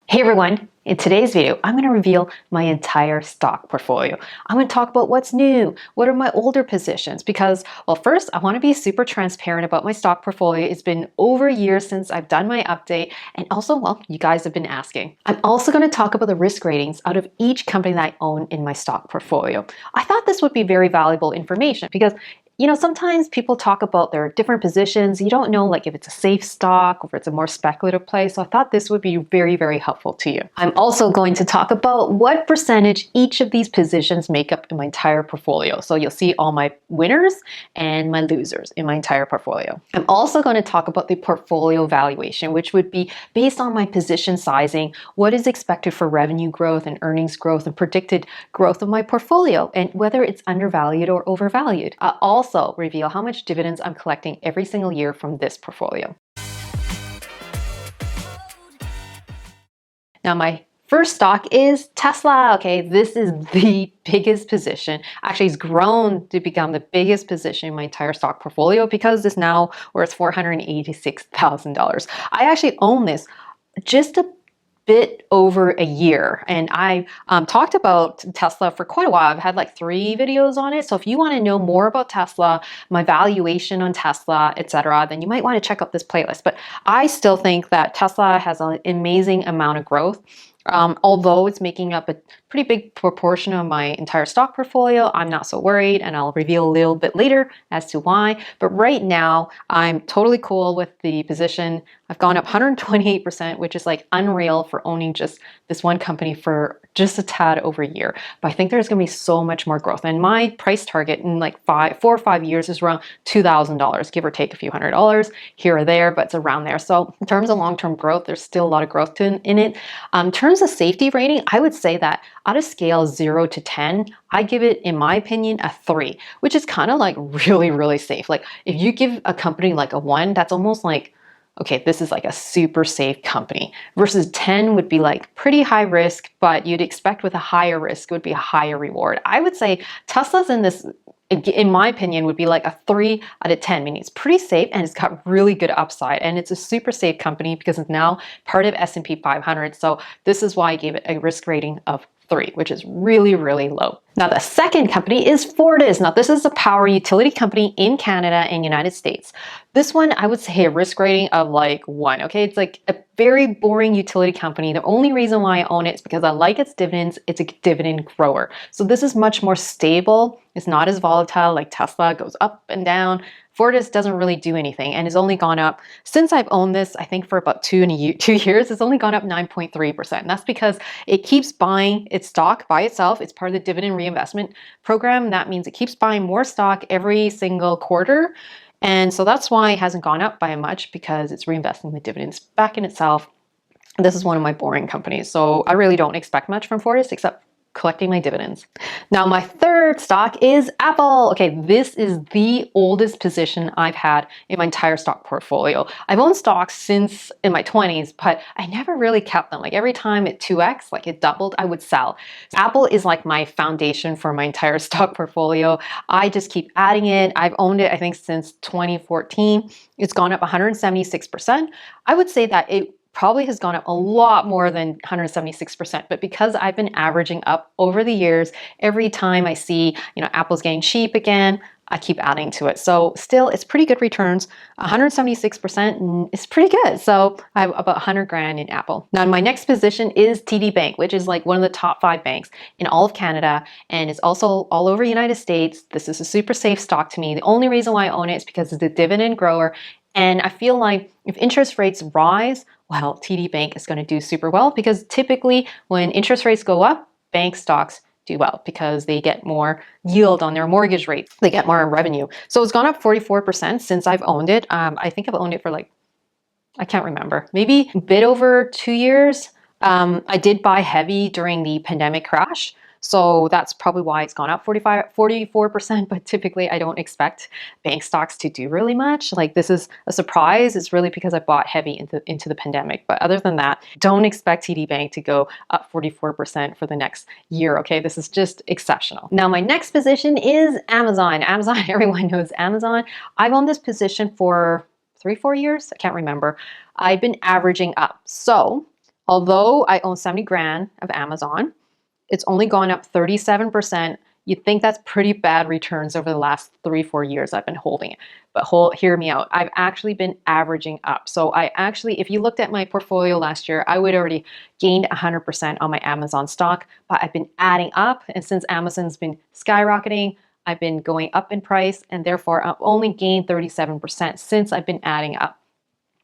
Hey everyone, in today's video, I'm going to reveal my entire stock portfolio. I'm going to talk about what's new, what are my older positions, because, well, first, I want to be super transparent about my stock portfolio. It's been over a year since I've done my update, and also, well, you guys have been asking. I'm also going to talk about the risk ratings out of each company that I own in my stock portfolio. I thought this would be very valuable information because sometimes people talk about their different positions. You don't know like if it's a safe stock or if it's a more speculative play. So I thought this would be very, very helpful to you. I'm also going to talk about what percentage each of these positions make up in my entire portfolio. So you'll see all my winners and my losers in my entire portfolio. I'm also going to talk about the portfolio valuation, which would be based on my position sizing, what is expected for revenue growth and earnings growth and predicted growth of my portfolio, and whether it's undervalued or overvalued. I'll also reveal how much dividends I'm collecting every single year from this portfolio. Now, my first stock is Tesla. Okay, this is the biggest position. Actually, it's grown to become the biggest position in my entire stock portfolio because it's now worth $486,000. I actually own this just a bit over a year, and I talked about Tesla for quite a while. I've had like 3 videos on it. So if you want to know more about Tesla, my valuation on Tesla, etc., then you might want to check out this playlist. But I still think that Tesla has an amazing amount of growth. Although it's making up a pretty big proportion of my entire stock portfolio, I'm not so worried, and I'll reveal a little bit later as to why. But right now, I'm totally cool with the position. I've gone up 128%, which is like unreal for owning just this one company for just a tad over a year. But I think there's going to be so much more growth. And my price target in like 4 or 5 years is around $2,000, give or take a few $100s here or there, but it's around there. So in terms of long-term growth, there's still a lot of growth in it. In terms of safety rating, I would say that out of scale 0 to 10, I give it, in my opinion, a 3, which is kind of like really, really safe. Like if you give a company like a 1, that's almost like, okay, this is like a super safe company, versus 10 would be like pretty high risk, but you'd expect with a higher risk would be a higher reward. I would say Tesla's in this, in my opinion, would be like a 3 out of 10, meaning it's pretty safe and it's got really good upside, and it's a super safe company because it's now part of S&P 500. So this is why I gave it a risk rating of 3, which is really, really low. Now, the second company is Fortis. Now, this is a power utility company in Canada and United States. This one, I would say a risk rating of like 1. Okay, it's like a very boring utility company. The only reason why I own it is because I like its dividends. It's a dividend grower. So this is much more stable. It's not as volatile like Tesla, goes up and down. Fortis doesn't really do anything and has only gone up, since I've owned this, I think for about 2 years, it's only gone up 9.3%. That's because it keeps buying its stock by itself. It's part of the dividend reinvestment program. That means it keeps buying more stock every single quarter. And so that's why it hasn't gone up by much, because it's reinvesting the dividends back in itself. This is one of my boring companies. So I really don't expect much from Fortis except collecting my dividends. Now, my third stock is Apple. Okay, this is the oldest position I've had in my entire stock portfolio. I've owned stocks since in my 20s, but I never really kept them. Like every time it 2x, like it doubled, I would sell. Apple is like my foundation for my entire stock portfolio. I just keep adding it. I've owned it, I think, since 2014. It's gone up 176%. I would say that it probably has gone up a lot more than 176%, but because I've been averaging up over the years, every time I see, Apple's getting cheap again, I keep adding to it. So still, it's pretty good returns. 176% is pretty good. So I have about 100 grand in Apple. Now, my next position is TD Bank, which is like one of the top 5 banks in all of Canada, and it's also all over the United States. This is a super safe stock to me. The only reason why I own it is because it's a dividend grower. And I feel like if interest rates rise, well, TD Bank is going to do super well, because typically when interest rates go up, bank stocks do well because they get more yield on their mortgage rates. They get more revenue. So it's gone up 44% since I've owned it. I think I've owned it for like, I can't remember, maybe a bit over 2 years. I did buy heavy during the pandemic crash. So that's probably why it's gone up 44%, but typically I don't expect bank stocks to do really much. Like this is a surprise. It's really because I bought heavy into the pandemic. But other than that, don't expect TD Bank to go up 44% for the next year, okay? This is just exceptional. Now, my next position is Amazon. Amazon, everyone knows Amazon. I've owned this position for 3-4 years. I can't remember. I've been averaging up. So Although I own 70 grand of Amazon, it's only gone up 37%. You'd think that's pretty bad returns over the last 3-4 years I've been holding it. But hear me out. I've actually been averaging up. So I actually, if you looked at my portfolio last year, I would already gained 100% on my Amazon stock, but I've been adding up. And since Amazon's been skyrocketing, I've been going up in price, and therefore I've only gained 37% since I've been adding up.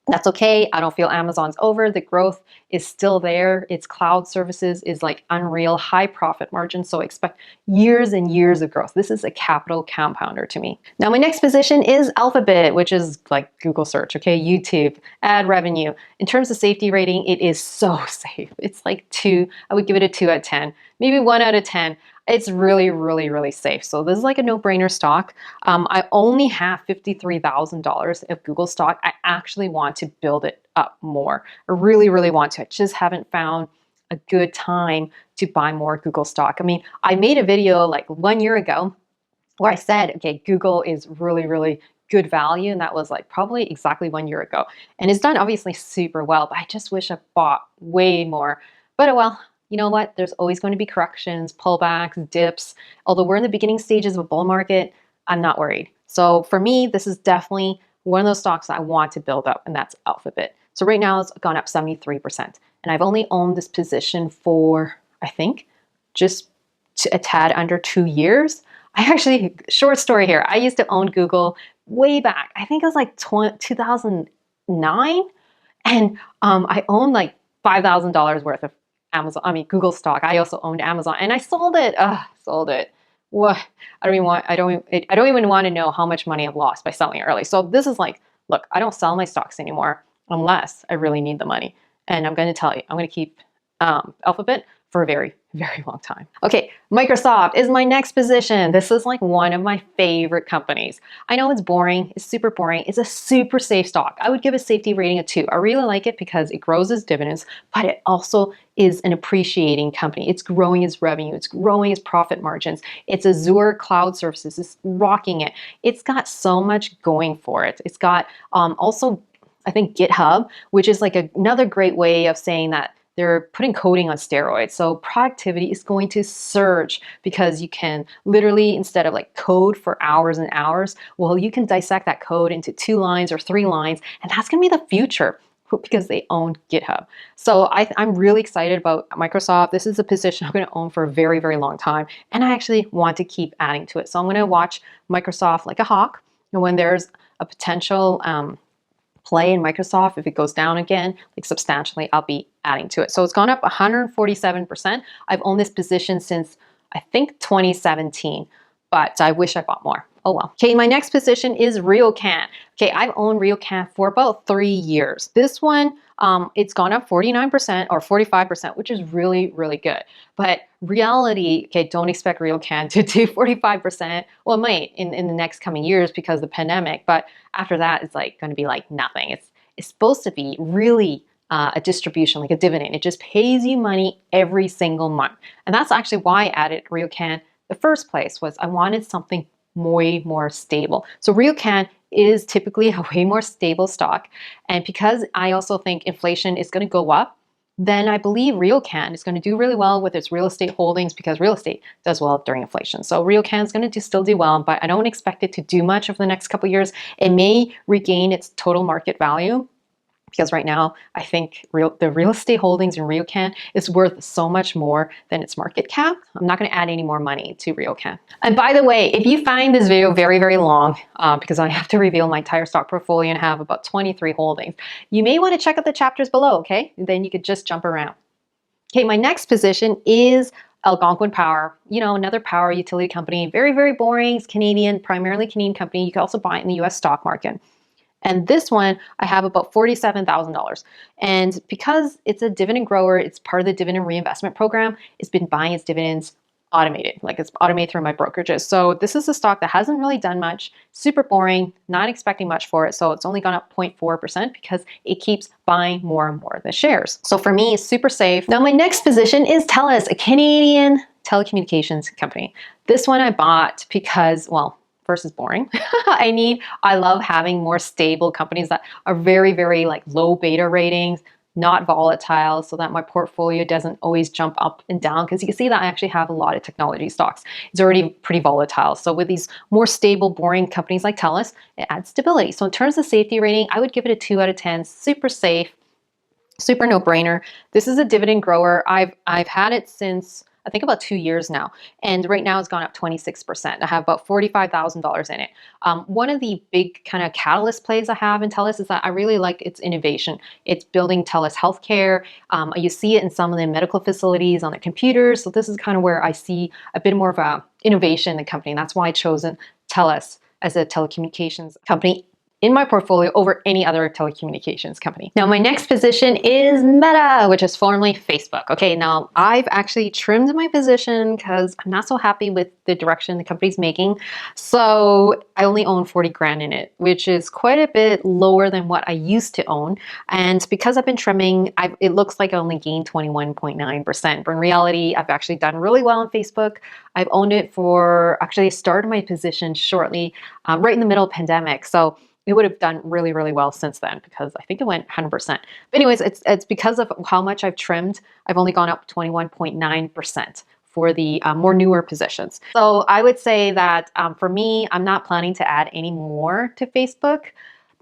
That's okay. I don't feel Amazon's over. The growth is still there. Its cloud services is like unreal, high profit margin. So expect years and years of growth. This is a capital compounder to me. Now, my next position is Alphabet, which is like Google search, okay? YouTube, ad revenue. In terms of safety rating, it is so safe. It's like 2. I would give it a 2 out of 10, maybe 1 out of 10. It's really, really, really safe. So this is like a no-brainer stock. I only have $53,000 of Google stock. I actually want to build it up more. I really, really want to. I just haven't found a good time to buy more Google stock. I mean, I made a video like 1 year ago where I said, okay, Google is really, really good value. And that was like probably exactly 1 year ago. And it's done obviously super well, but I just wish I bought way more. But oh well. You know what? There's always going to be corrections, pullbacks, dips. Although we're in the beginning stages of a bull market, I'm not worried. So for me, this is definitely one of those stocks that I want to build up, and that's Alphabet. So right now it's gone up 73%. And I've only owned this position for, I think, just a tad under 2 years. I actually, short story here, I used to own Google way back. I think it was like 2009. And I owned like $5,000 worth of Google stock. I also owned Amazon, and I sold it. Sold it. What? I don't even want to know how much money I've lost by selling it early. So this is like, look, I don't sell my stocks anymore unless I really need the money. And I'm going to tell you, I'm going to keep Alphabet for a very, very long time. Okay, Microsoft is my next position. This is like one of my favorite companies. I know it's boring. It's super boring. It's a super safe stock. I would give a safety rating of 2. I really like it because it grows its dividends, but it also is an appreciating company. It's growing its revenue. It's growing its profit margins. It's Azure cloud services. It's rocking it. It's got so much going for it. It's got also, I think, GitHub, which is like another great way of saying that they're putting coding on steroids. So productivity is going to surge because you can literally, instead of like code for hours and hours, well, you can dissect that code into 2 lines or 3 lines, and that's gonna be the future because they own GitHub. So I'm really excited about Microsoft. This is a position I'm gonna own for a very, very long time, and I actually want to keep adding to it. So I'm gonna watch Microsoft like a hawk, and when there's a potential play in Microsoft, if it goes down again, like substantially, I'll be adding to it. So it's gone up 147%. I've owned this position since I think 2017, but I wish I bought more. Oh well. Okay, my next position is Ryokan. Okay, I've owned Ryokan for about 3 years. This one, it's gone up 49% or 45%, which is really, really good. But reality, okay, don't expect Ryokan to do 45%. Well, it might in the next coming years because of the pandemic, but after that, it's like going to be like nothing. It's supposed to be really a distribution, like a dividend. It just pays you money every single month. And that's actually why I added Ryokan. The first place was I wanted something way more stable. So Ryokan is typically a way more stable stock. And because I also think inflation is going to go up, then I believe Ryokan is going to do really well with its real estate holdings because real estate does well during inflation. So Ryokan is going to still do well, but I don't expect it to do much over the next couple of years. It may regain its total market value, because right now I think the real estate holdings in Ryokan is worth so much more than its market cap. I'm not going to add any more money to Ryokan. And by the way, if you find this video very, very long, because I have to reveal my entire stock portfolio and have about 23 holdings, you may want to check out the chapters below, okay? And then you could just jump around. Okay, my next position is Algonquin Power, another power utility company. Very, very boring. It's Canadian, primarily Canadian company. You can also buy it in the US stock market. And this one, I have about $47,000. And because it's a dividend grower, it's part of the dividend reinvestment program, it's been buying its dividends automated, like it's automated through my brokerages. So this is a stock that hasn't really done much, super boring, not expecting much for it. So it's only gone up 0.4% because it keeps buying more and more of the shares. So for me, it's super safe. Now my next position is TELUS, a Canadian telecommunications company. This one I bought because, well, first is boring. I love having more stable companies that are very, very like low beta ratings, not volatile, so that my portfolio doesn't always jump up and down, because you can see that I actually have a lot of technology stocks. It's already pretty volatile. So with these more stable, boring companies like TELUS, it adds stability. So in terms of safety rating, I would give it a 2 out of 10, super safe. Super no-brainer. This is a dividend grower. I've had it since I think about 2 years now, and right now it's gone up 26%. I have about $45,000 in it. One of the big kind of catalyst plays I have in TELUS is that I really like its innovation. It's building TELUS Healthcare. You see it in some of the medical facilities on the computers. So this is kind of where I see a bit more of a innovation in the company. And that's why I chosen TELUS as a telecommunications company in my portfolio over any other telecommunications company. Now, my next position is Meta, which is formerly Facebook. Okay, now I've actually trimmed my position because I'm not so happy with the direction the company's making. So I only own 40 grand in it, which is quite a bit lower than what I used to own. And because I've been trimming, it looks like I only gained 21.9%. But in reality, I've actually done really well on Facebook. I've owned it for, actually I started my position shortly, right in the middle of pandemic. So it would have done really, really well since then, because I think it went 100%. But anyways, it's because of how much I've trimmed. I've only gone up 21.9% for the more newer positions. So I would say that for me, I'm not planning to add any more to Facebook,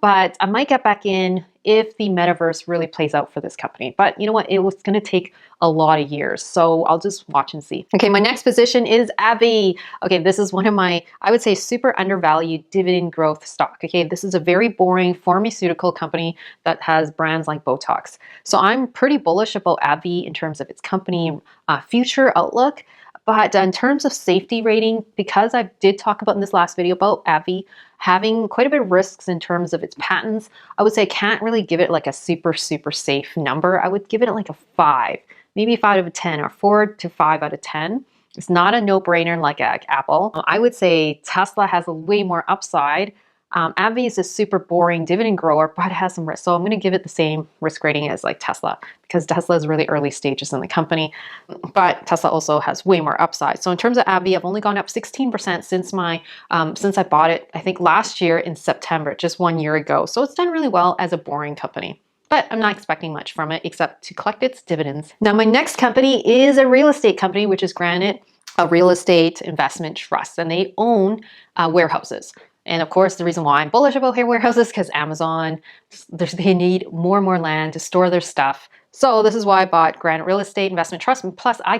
but I might get back in if the metaverse really plays out for this company. But you know what? It was going to take a lot of years. So I'll just watch and see. Okay, my next position is AbbVie. Okay, this is one of my, I would say, super undervalued dividend growth stock. Okay, this is a very boring pharmaceutical company that has brands like Botox. So I'm pretty bullish about AbbVie in terms of its company future outlook. But in terms of safety rating, because I did talk about in this last video about AbbVie having quite a bit of risks in terms of its patents, I would say I can't really give it like a super, super safe number. I would give it like a 5, maybe 5 out of 10, or 4 to 5 out of 10. It's not a no-brainer like Apple. I would say Tesla has a way more upside. AbbVie is a super boring dividend grower, but it has some risk. So I'm going to give it the same risk rating as like Tesla, because Tesla is really early stages in the company, but Tesla also has way more upside. So in terms of AbbVie, I've only gone up 16% since I bought it, I think last year in September, just 1 year ago. So it's done really well as a boring company. But I'm not expecting much from it except to collect its dividends. Now, my next company is a real estate company, which is Granite, a real estate investment trust, and they own warehouses. And of course, the reason why I'm bullish about warehouses is because Amazon, they need more and more land to store their stuff. So this is why I bought Granite Real Estate Investment Trust. And plus, I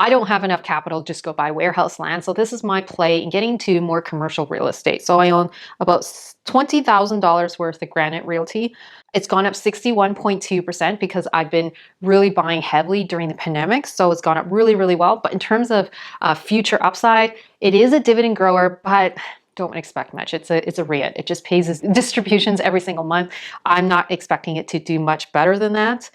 don't have enough capital to just go buy warehouse land. So this is my play in getting to more commercial real estate. So I own about $20,000 worth of Granite Realty. It's gone up 61.2% because I've been really buying heavily during the pandemic. So it's gone up really, really well. But in terms of future upside, it is a dividend grower, but don't expect much. It's a REIT. It just pays its distributions every single month. I'm not expecting it to do much better than that.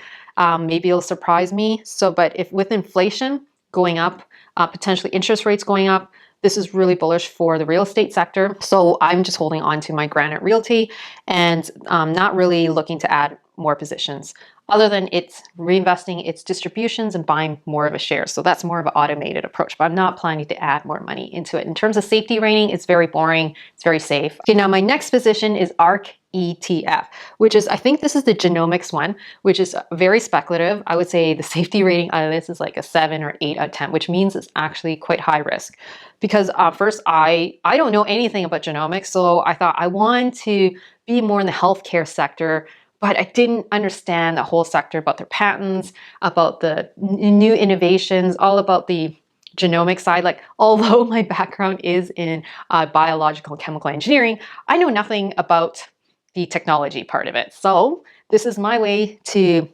Maybe it'll surprise me. So, but if with inflation going up, potentially interest rates going up, this is really bullish for the real estate sector. So I'm just holding on to my Granite Realty and not really looking to add more positions, other than it's reinvesting its distributions and buying more of a share. So that's more of an automated approach, but I'm not planning to add more money into it. In terms of safety rating, it's very boring. It's very safe. Okay, now my next position is ARC ETF, which is, I think this is the genomics one, which is very speculative. I would say the safety rating out of this is like a 7 or 8 out of 10, which means it's actually quite high risk. Because first, I don't know anything about genomics, so I thought I wanted to be more in the healthcare sector, but I didn't understand the whole sector about their patents, about the new innovations, all about the genomic side. Like, although my background is in biological and chemical engineering, I know nothing about the technology part of it. So this is my way to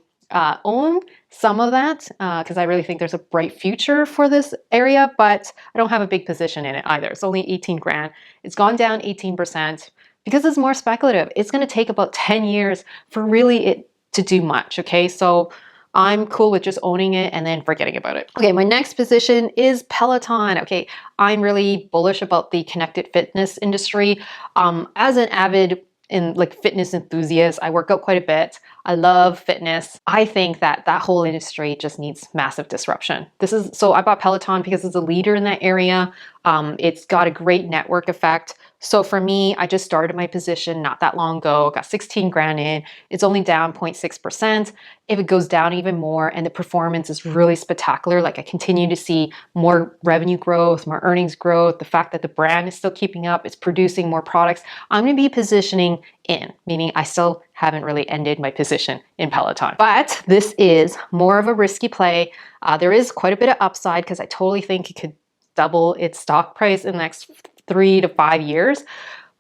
own some of that because I really think there's a bright future for this area, but I don't have a big position in it either. It's only 18 grand. It's gone down 18%. Because it's more speculative, it's going to take about 10 years for really it to do much, okay? So I'm cool with just owning it and then forgetting about it. Okay, my next position is Peloton. Okay, I'm really bullish about the connected fitness industry. As an avid fitness enthusiast, I work out quite a bit. I love fitness. I think that that whole industry just needs massive disruption. So I bought Peloton because it's a leader in that area. It's got a great network effect. So for me, I just started my position not that long ago, got 16 grand in. It's only down 0.6%. If it goes down even more and the performance is really spectacular, like I continue to see more revenue growth, more earnings growth, the fact that the brand is still keeping up, it's producing more products, I'm going to be positioning in, meaning I still haven't really ended my position in Peloton. But this is more of a risky play. There is quite a bit of upside because I totally think it could double its stock price in the next 3 to 5 years,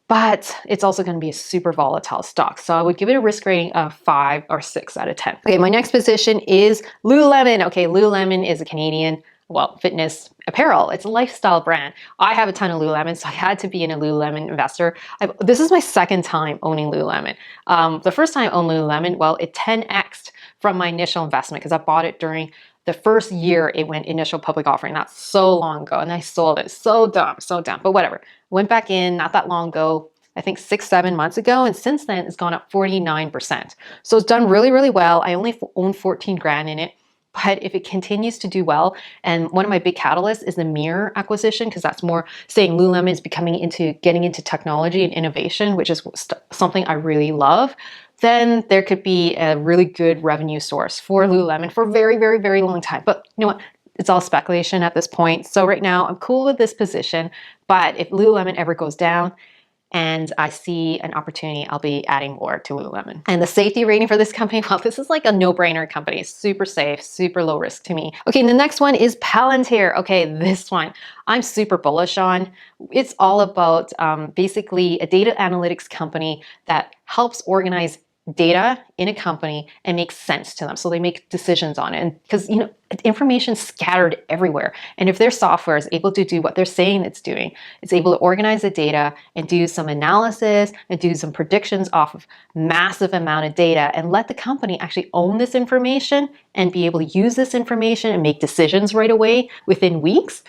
but it's also going to be a super volatile stock. So I would give it a risk rating of 5 or 6 out of 10. Okay, my next position is Lululemon. Okay, Lululemon is a Canadian, well, fitness apparel. It's a lifestyle brand. I have a ton of Lululemon, so I had to be in a Lululemon investor. This is my second time owning Lululemon. The first time I owned Lululemon, well, it 10x'd from my initial investment because I bought it during the first year it went initial public offering, not so long ago, and I sold it. So dumb, but whatever. Went back in not that long ago, I think 6-7 months ago, and since then it's gone up 49%. So it's done really, really well. I only own 14 grand in it. But if it continues to do well, and one of my big catalysts is the Mirror acquisition, because that's more saying Lululemon is getting into technology and innovation, which is something I really love, then there could be a really good revenue source for Lululemon for a very, very, very long time. But you know what? It's all speculation at this point. So right now I'm cool with this position, but if Lululemon ever goes down, and I see an opportunity, I'll be adding more to Lululemon. And the safety rating for this company, well, this is like a no-brainer company. Super safe, super low risk to me. Okay, the next one is Palantir. Okay, this one I'm super bullish on. It's all about basically a data analytics company that helps organize data in a company and makes sense to them. So they make decisions on it. And because, you know, information's scattered everywhere. And if their software is able to do what they're saying it's doing, it's able to organize the data and do some analysis and do some predictions off of massive amount of data and let the company actually own this information and be able to use this information and make decisions right away within weeks,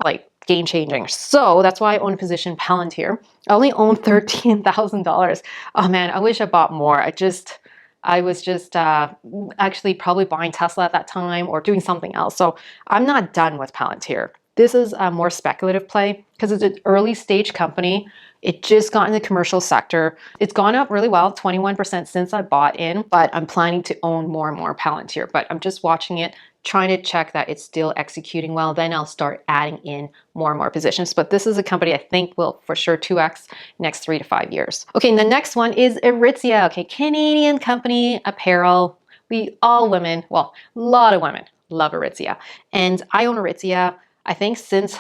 like game changing. So that's why I own a position in Palantir. I only own $13,000. Oh man, I wish I bought more. I was just actually probably buying Tesla at that time or doing something else. So I'm not done with Palantir. This is a more speculative play because it's an early stage company. It just got in the commercial sector. It's gone up really well, 21% since I bought in, but I'm planning to own more and more Palantir. But I'm just watching it, trying to check that it's still executing well. Then I'll start adding in more and more positions. But this is a company I think will for sure 2x next 3 to 5 years. Okay, and the next one is Aritzia. Okay, Canadian company, apparel. We all women, well, a lot of women love Aritzia. And I own Aritzia, I think since,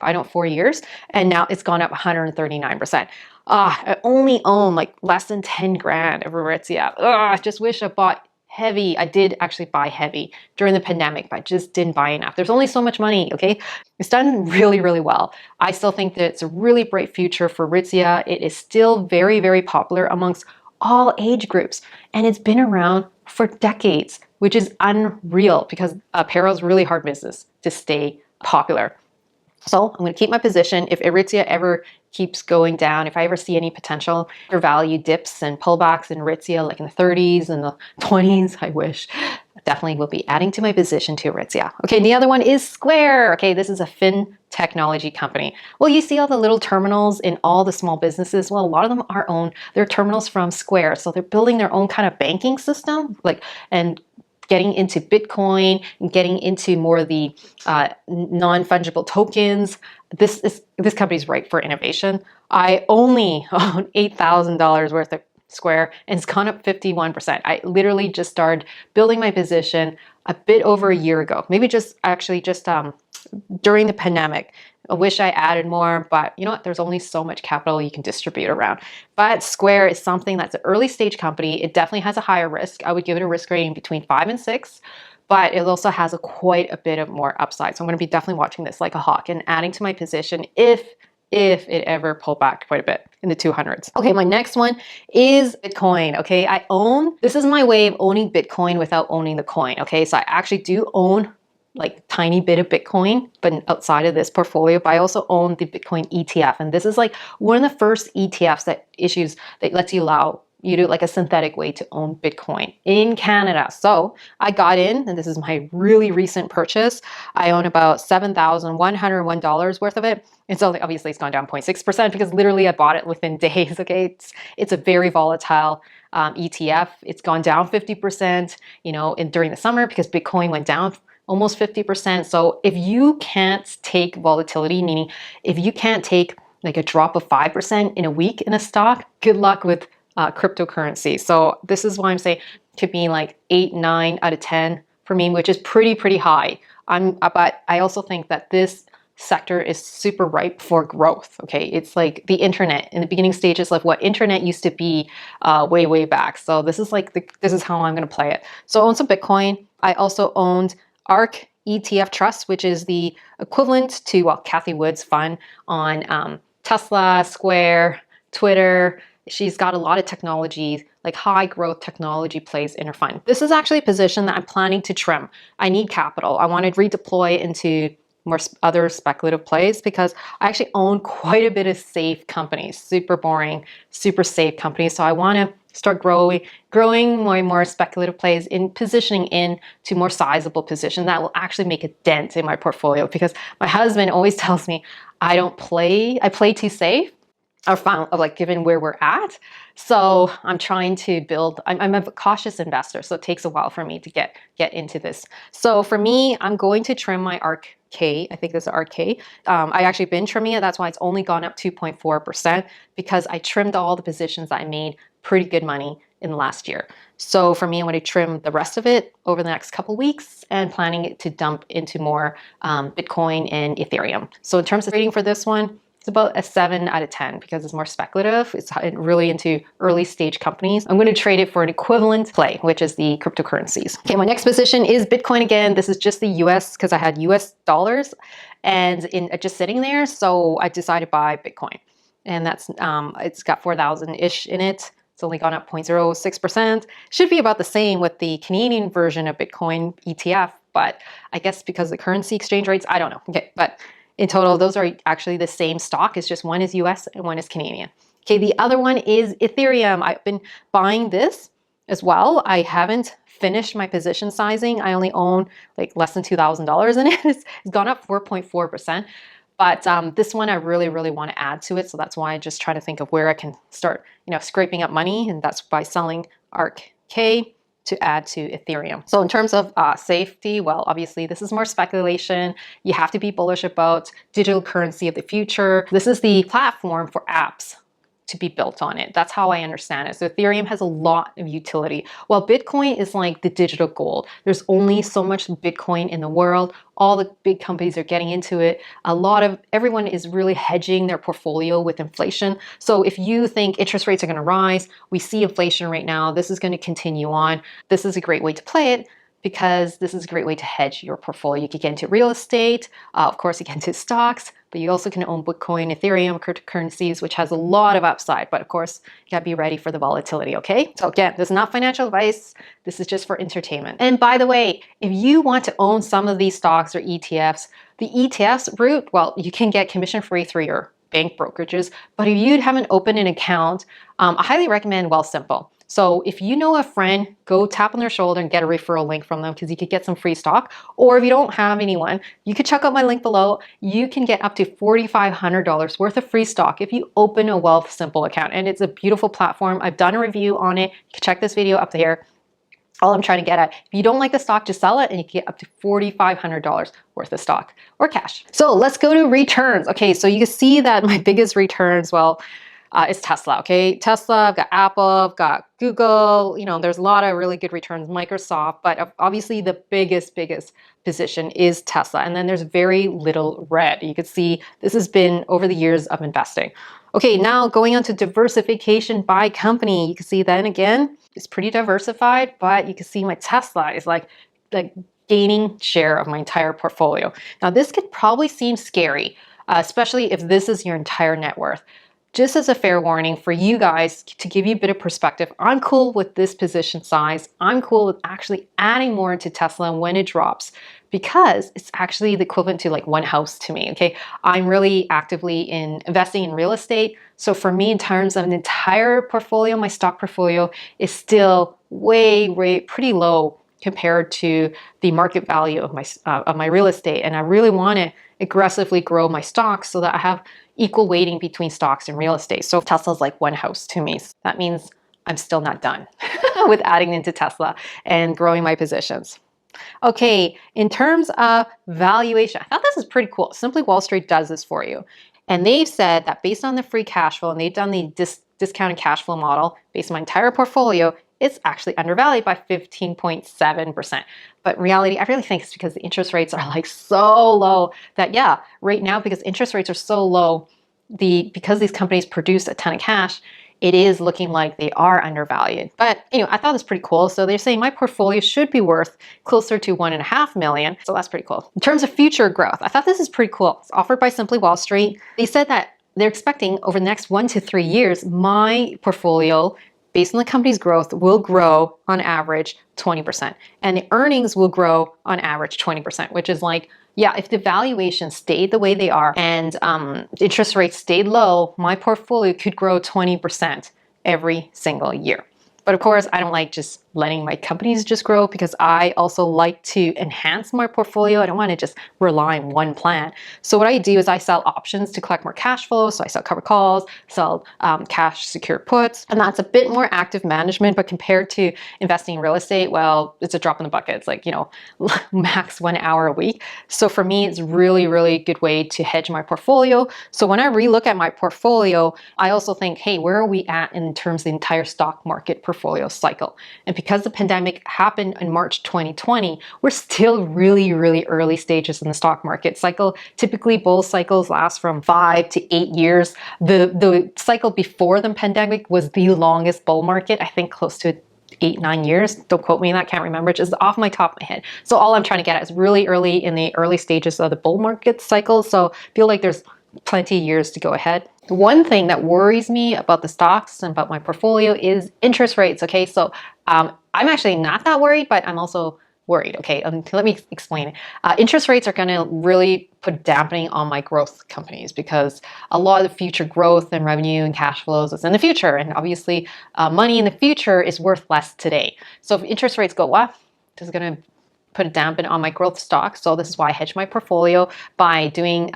I don't know, 4 years, and now it's gone up 139%. I only own like less than 10 grand of Aritzia. I just wish I bought heavy. I did actually buy heavy during the pandemic, but I just didn't buy enough. There's only so much money, okay? It's done really, really well. I still think that it's a really bright future for Aritzia. It is still very, very popular amongst all age groups, and it's been around for decades, which is unreal because apparel is really hard business to stay popular. So I'm going to keep my position. If Aritzia ever keeps going down, if I ever see any potential for value dips and pullbacks in Aritzia, like in the 30s and the 20s, I wish, definitely will be adding to my position to Aritzia. Okay, the other one is Square. Okay, this is a fin technology company. Well, you see all the little terminals in all the small businesses. Well, a lot of them are they're terminals from Square. So they're building their own kind of banking system, and getting into Bitcoin and getting into more of the non-fungible tokens. This company's ripe for innovation. I only own $8,000 worth of Square, and it's gone up 51%. I literally just started building my position a bit over a year ago, maybe just during the pandemic. I wish I added more, but you know what? There's only so much capital you can distribute around. But Square is something that's an early stage company. It definitely has a higher risk. I would give it a risk rating between 5 and 6, but it also has quite a bit of more upside. So I'm going to be definitely watching this like a hawk and adding to my position if it ever pulled back quite a bit in the 200s. Okay, my next one is Bitcoin. Okay, this is my way of owning Bitcoin without owning the coin. Okay, so I actually do own like tiny bit of Bitcoin, but outside of this portfolio, but I also own the Bitcoin ETF. And this is like one of the first ETFs that lets you allow you do like a synthetic way to own Bitcoin in Canada. So I got in, and this is my really recent purchase. I own about $7,101 worth of it. And so obviously it's gone down 0.6% because literally I bought it within days. Okay, it's a very volatile ETF. It's gone down 50%, during the summer because Bitcoin went down almost 50%. So if you can't take volatility, meaning if you can't take like a drop of 5% in a week in a stock, good luck with cryptocurrency. So this is why I'm saying to be like 8, 9 out of 10 for me, which is pretty high. But I also think that this sector is super ripe for growth. Okay, it's like the internet in the beginning stages of what internet used to be way back. So this is this is how I'm going to play it. So I own some Bitcoin. I also owned ARK ETF Trust, which is the equivalent to Cathie Wood's fund on Tesla, Square, Twitter. She's got a lot of technology, like high growth technology plays in her fund. This is actually a position that I'm planning to trim. I need capital. I want to redeploy into more other speculative plays because I actually own quite a bit of safe companies, super boring, super safe companies. So I want to start growing more and more speculative plays in positioning into more sizable positions that will actually make a dent in my portfolio, because my husband always tells me I play too safe, or found like given where we're at. So I'm trying to build, I'm a cautious investor, so it takes a while for me to get into this. So for me, I'm going to trim my ARK K. I think this is ARK K. I actually been trimming it. That's why it's only gone up 2.4%, because I trimmed all the positions that I made pretty good money in the last year. So for me, I'm going to trim the rest of it over the next couple weeks and planning it to dump into more Bitcoin and Ethereum. So in terms of trading for this one, it's about a 7 out of 10 because it's more speculative. It's really into early stage companies. I'm going to trade it for an equivalent play, which is the cryptocurrencies. Okay, my next position is Bitcoin again. This is just the US because I had US dollars and just sitting there. So I decided to buy Bitcoin, and that's it's got 4,000-ish in it. It's only gone up 0.06%. Should be about the same with the Canadian version of Bitcoin ETF, but I guess because the currency exchange rates, I don't know. Okay, but in total, those are actually the same stock. It's just one is US and one is Canadian. Okay, the other one is Ethereum. I've been buying this as well. I haven't finished my position sizing. I only own like less than $2,000 in it. It's gone up 4.4%. But this one I really want to add to it. So that's why I just try to think of where I can start, scraping up money. And that's by selling ARK K to add to Ethereum. So in terms of safety, well, obviously this is more speculation. You have to be bullish about digital currency of the future. This is the platform for apps to be built on it. That's how I understand it. So Ethereum has a lot of utility. While Bitcoin is like the digital gold. There's only so much Bitcoin in the world. All the big companies are getting into it. Everyone is really hedging their portfolio with inflation. So if you think interest rates are going to rise, we see inflation right now, this is going to continue on. This is a great way to play it, because this is a great way to hedge your portfolio. You can get into real estate, of course you get into stocks, but you also can own Bitcoin, Ethereum, cryptocurrencies, which has a lot of upside. But of course, you gotta be ready for the volatility, okay? So again, this is not financial advice. This is just for entertainment. And by the way, if you want to own some of these stocks or ETFs, the ETFs route, well, you can get commission-free through your bank brokerages. But if you haven't opened an account, I highly recommend Wealthsimple. So if you know a friend, go tap on their shoulder and get a referral link from them, because you could get some free stock. Or if you don't have anyone, you could check out my link below. You can get up to $4,500 worth of free stock if you open a Wealthsimple account. And it's a beautiful platform. I've done a review on it. You can check this video up there. All I'm trying to get at, if you don't like the stock, just sell it and you can get up to $4,500 worth of stock or cash. So let's go to returns. Okay, so you can see that my biggest returns, well, is Tesla, okay? Tesla, I've got Apple, I've got Google, there's a lot of really good returns, Microsoft, but obviously the biggest position is Tesla. And then there's very little red. You can see this has been over the years of investing. Okay, now going on to diversification by company, you can see then again, it's pretty diversified, but you can see my Tesla is like gaining share of my entire portfolio. Now this could probably seem scary, especially if this is your entire net worth. Just as a fair warning for you guys, to give you a bit of perspective, I'm cool with this position size. I'm cool with actually adding more into Tesla when it drops. because it's actually the equivalent to like one house to me. Okay, I'm really actively investing in real estate. So for me, in terms of an entire portfolio, my stock portfolio is still way pretty low compared to the market value of my real estate. And I really want to aggressively grow my stocks so that I have equal weighting between stocks and real estate. So Tesla's like one house to me. That means I'm still not done with adding into Tesla and growing my positions. Okay, in terms of valuation, I thought this is pretty cool. Simply Wall Street does this for you. And they've said that based on the free cash flow, and they've done the discounted cash flow model based on my entire portfolio, it's actually undervalued by 15.7%. But in reality, I really think it's because the interest rates are like so low that yeah, right now, because interest rates are so low, because these companies produce a ton of cash, it is looking like they are undervalued. But anyway, I thought it was pretty cool. So they're saying my portfolio should be worth closer to 1.5 million. So that's pretty cool. In terms of future growth, I thought this is pretty cool. It's offered by Simply Wall Street. They said that they're expecting over the next 1 to 3 years, my portfolio, based on the company's growth, will grow on average 20%. And the earnings will grow on average 20%, which is like, yeah, if the valuation stayed the way they are and interest rates stayed low, my portfolio could grow 20% every single year. But of course, I don't like just letting my companies just grow because I also like to enhance my portfolio. I don't want to just rely on one plan. So what I do is I sell options to collect more cash flow. So I sell covered calls, sell cash secured puts, and that's a bit more active management. But compared to investing in real estate, well, it's a drop in the bucket. It's like, max 1 hour a week. So for me, it's really good way to hedge my portfolio. So when I relook at my portfolio, I also think, hey, where are we at in terms of the entire stock market portfolio cycle? And because the pandemic happened in March 2020, we're still really early stages in the stock market cycle. Typically, bull cycles last from 5 to 8 years. The cycle before the pandemic was the longest bull market, I think close to 8-9 years. Don't quote me on that, can't remember. It's just off my top of my head. So all I'm trying to get at is really early in the early stages of the bull market cycle. So I feel like there's plenty of years to go ahead. One thing that worries me about the stocks and about my portfolio is interest rates. Okay, so I'm actually not that worried, but I'm also worried. Okay, let me explain it. Interest rates are going to really put dampening on my growth companies because a lot of the future growth and revenue and cash flows is in the future. And obviously, money in the future is worth less today. So if interest rates go up, this is going to put a dampen on my growth stocks. So this is why I hedge my portfolio by doing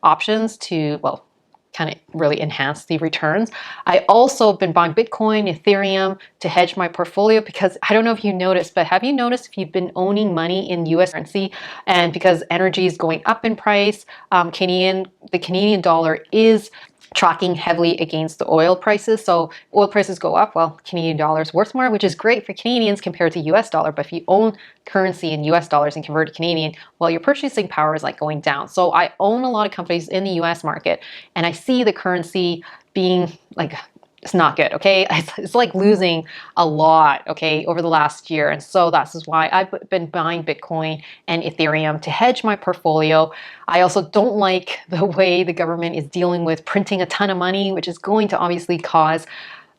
options to, well, kind of really enhance the returns. I also been buying Bitcoin, Ethereum to hedge my portfolio because I don't know if you noticed, but have you noticed if you've been owning money in US currency and because energy is going up in price, the Canadian dollar is tracking heavily against the oil prices. So oil prices go up, well, Canadian dollar is worth more, which is great for Canadians compared to US dollar. But if you own currency in US dollars and convert to Canadian, well, your purchasing power is like going down. So I own a lot of companies in the US market and I see the currency being like, it's not good, okay? It's like losing a lot, okay, over the last year. And so that's why I've been buying Bitcoin and Ethereum to hedge my portfolio. I also don't like the way the government is dealing with printing a ton of money, which is going to obviously cause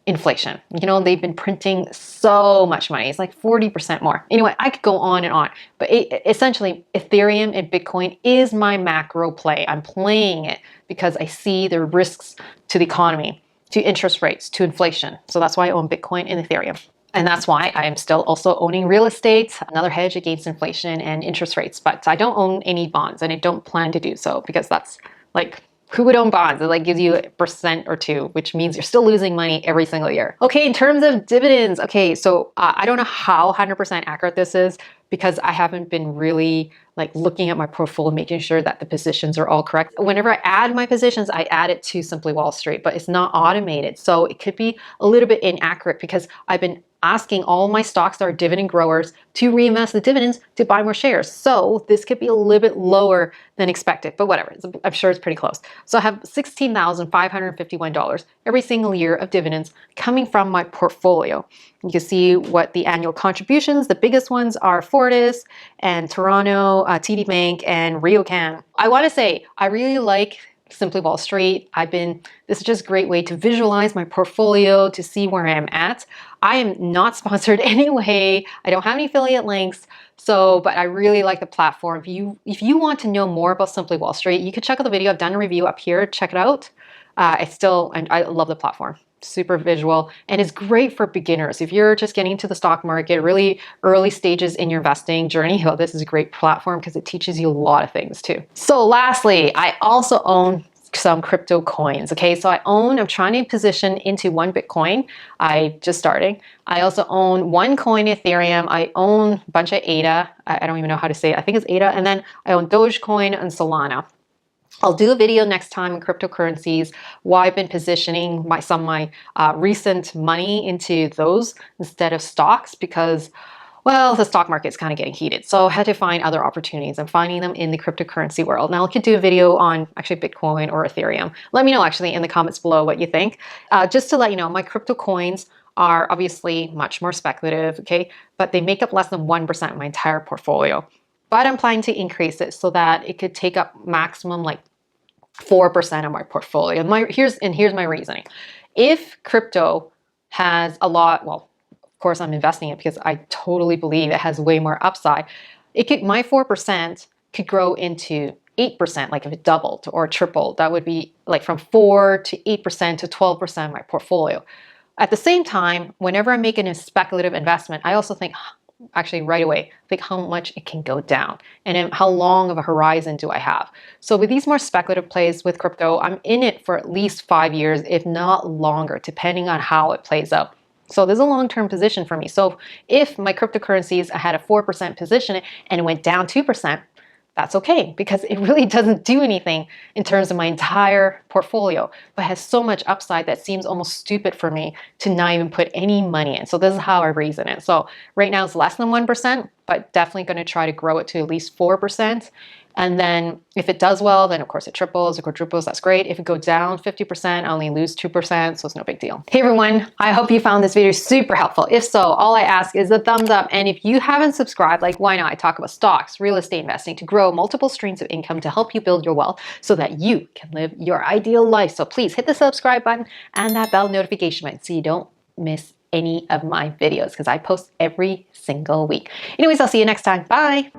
inflation. They've been printing so much money. It's like 40% more. Anyway, I could go on and on, but essentially Ethereum and Bitcoin is my macro play. I'm playing it because I see the risks to the economy, to interest rates, to inflation. So that's why I own Bitcoin and Ethereum. And that's why I am still also owning real estate, another hedge against inflation and interest rates. But I don't own any bonds and I don't plan to do so because that's like, who would own bonds? It like gives you 1% or 2%, which means you're still losing money every single year. Okay, in terms of dividends, okay, so I don't know how 100% accurate this is because I haven't been really like looking at my portfolio, making sure that the positions are all correct. Whenever I add my positions, I add it to Simply Wall Street, but it's not automated. So it could be a little bit inaccurate because I've been asking all my stocks that are dividend growers to reinvest the dividends to buy more shares. So this could be a little bit lower than expected, but whatever, I'm sure it's pretty close. So I have $16,551 every single year of dividends coming from my portfolio. You can see what the annual contributions, the biggest ones are Fortis and Toronto, TD Bank, and RioCan. I want to say I really like Simply Wall Street. This is just a great way to visualize my portfolio, to see where I'm at. I am not sponsored anyway. I don't have any affiliate links. So, but I really like the platform. If you want to know more about Simply Wall Street, you can check out the video. I've done a review up here. Check it out. And I love the platform. Super visual, and it's great for beginners. If you're just getting into the stock market, really early stages in your investing journey, this is a great platform because it teaches you a lot of things too. So lastly, I also own some crypto coins. Okay, so I'm trying to position into one Bitcoin. I just starting. I also own one coin Ethereum. I own a bunch of ADA. I don't even know how to say it. I think it's ADA. And then I own Dogecoin and Solana. I'll do a video next time on cryptocurrencies, why I've been positioning some of my recent money into those instead of stocks because, well, the stock market's kind of getting heated. So I had to find other opportunities. I'm finding them in the cryptocurrency world. Now I could do a video on actually Bitcoin or Ethereum. Let me know actually in the comments below what you think. Just to let you know, my crypto coins are obviously much more speculative, okay? But they make up less than 1% of my entire portfolio. But I'm planning to increase it so that it could take up maximum like 4% of my portfolio. Here's my reasoning. If crypto has a lot, well, of course I'm investing it because I totally believe it has way more upside. My 4% could grow into 8%, like if it doubled or tripled. That would be like from 4 to 8% to 12% of my portfolio. At the same time, whenever I'm making a speculative investment, I also think, actually right away, think how much it can go down and how long of a horizon do I have. So with these more speculative plays with crypto, I'm in it for at least 5 years, if not longer, depending on how it plays out. So there's a long-term position for me. So if my cryptocurrencies, I had a 4% position and it went down 2%, that's okay because it really doesn't do anything in terms of my entire portfolio, but has so much upside that seems almost stupid for me to not even put any money in. So this is how I reason it. So right now it's less than 1%, but definitely going to try to grow it to at least 4%. And then if it does well, then of course it triples or quadruples. That's great. If it goes down 50%, I only lose 2%. So it's no big deal. Hey everyone, I hope you found this video super helpful. If so, all I ask is a thumbs up. And if you haven't subscribed, like why not? I talk about stocks, real estate investing to grow multiple streams of income to help you build your wealth so that you can live your ideal life. So please hit the subscribe button and that bell notification button so you don't miss any of my videos because I post every single week. Anyways, I'll see you next time. Bye.